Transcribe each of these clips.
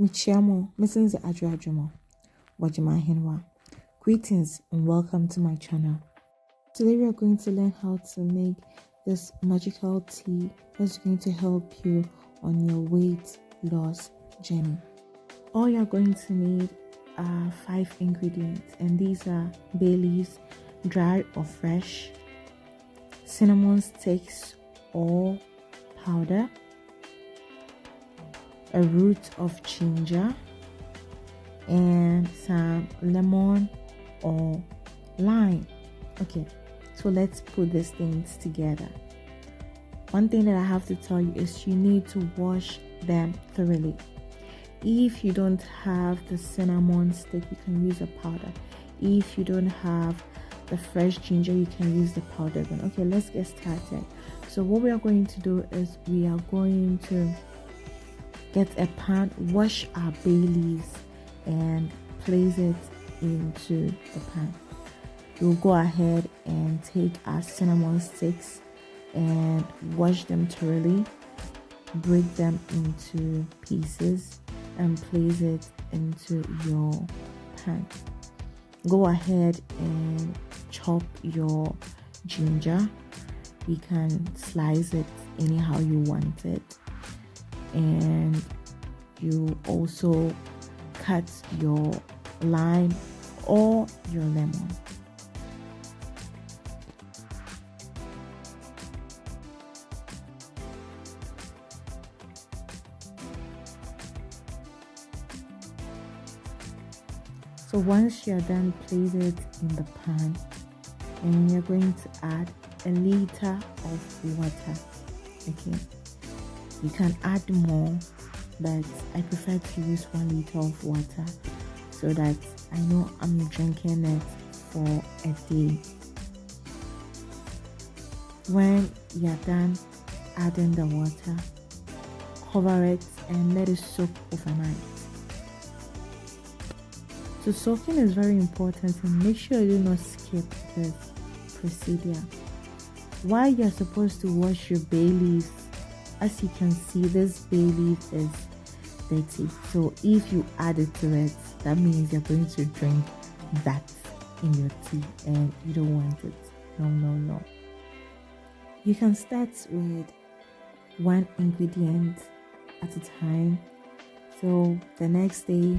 Michiamo, Mrs. Adjuamo, Wajima Henwa. Greetings and welcome to my channel. Today we are going to learn how to make this magical tea that's going to help you on your weight loss journey. All you're going to need are 5 ingredients, and these are bay leaves, dry or fresh, cinnamon sticks or powder, a root of ginger, and some lemon or lime. Okay, so let's put these things together. One thing that I have to tell you is you need to wash them thoroughly. If you don't have the cinnamon stick, you can use a powder. If you don't have the fresh ginger, you can use the powder. Then okay, let's get started. So what we are going to do is we are going to get a pan, wash our bay leaves and place it into the pan. We'll go ahead and take our cinnamon sticks and wash them thoroughly, break them into pieces and place it into your pan. Go ahead and chop your ginger. You can slice it anyhow you want it, and you also cut your lime or your lemon. So once you're done, place it in the pan, and you're going to add a liter of water. Okay, you can add more, but I prefer to use 1 liter of water so that I know I'm drinking it for a day. When you're done adding the water, cover it and let it soak overnight. So soaking is very important, and make sure you do not skip this procedure. While you're supposed to wash your bay leaves, as you can see, this bay leaf is dirty. So if you add it to it, that means you're going to drink that in your tea, and you don't want it. No. You can start with 1 ingredient at a time. So the next day,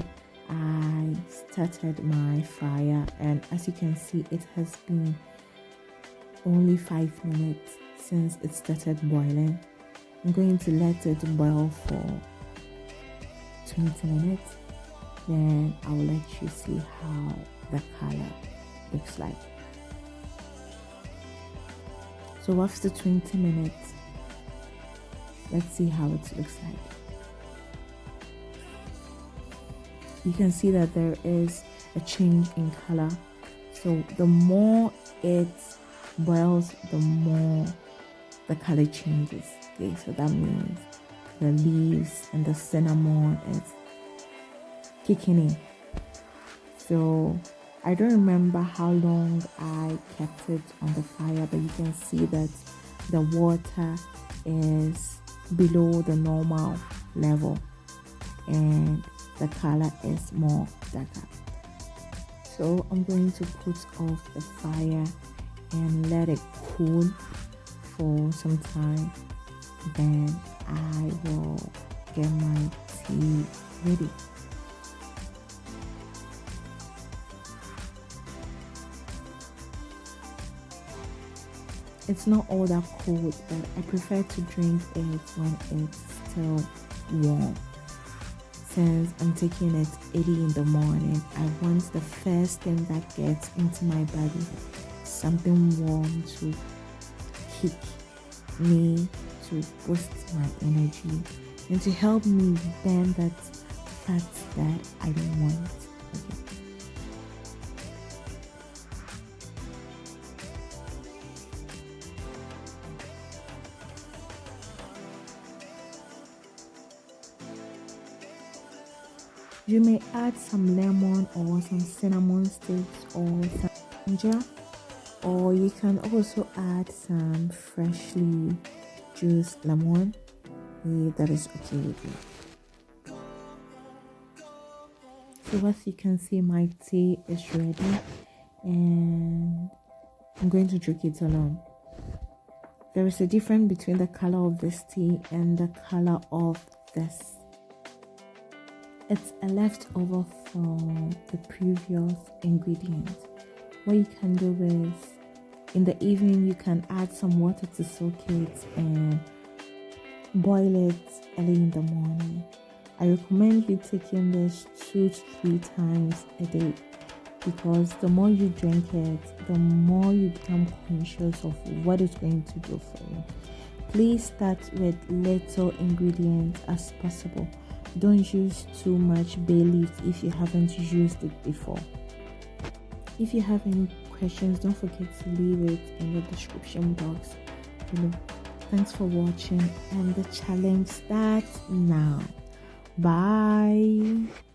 I started my fire, and as you can see, it has been only 5 minutes since it started boiling. I'm going to let it boil for 20 minutes, then I will let you see how the color looks like. So after 20 minutes, let's see how it looks like. You can see that there is a change in color. So the more it boils, the more the color changes. Okay, so that means the leaves and the cinnamon is kicking in. So I don't remember how long I kept it on the fire, but you can see that the water is below the normal level and the color is more darker. So I'm going to put off the fire and let it cool for some time. Then I will get my tea ready. It's not all that cold, but I prefer to drink it when it's still warm. Since I'm taking it early in the morning, I want the first thing that gets into my body, something warm to kick me, to boost my energy, and to help me burn that fat that I don't want. Okay. You may add some lemon or some cinnamon sticks or some ginger, or you can also add some freshly juiced lemon. That is okay with me. So as you can see, my tea is ready, and I'm going to drink it alone. There is a difference between the color of this tea and the color of this. It's a leftover from the previous ingredient. What you can do is, in the evening, you can add some water to soak it and boil it early in the morning. I recommend you taking this 2 to 3 times a day, because the more you drink it, the more you become conscious of what it's going to do for you. Please start with little ingredients as possible. Don't use too much bay leaf if you haven't used it before. If you have any questions, don't forget to leave it in the description box below. Thanks for watching, and the challenge starts now. Bye.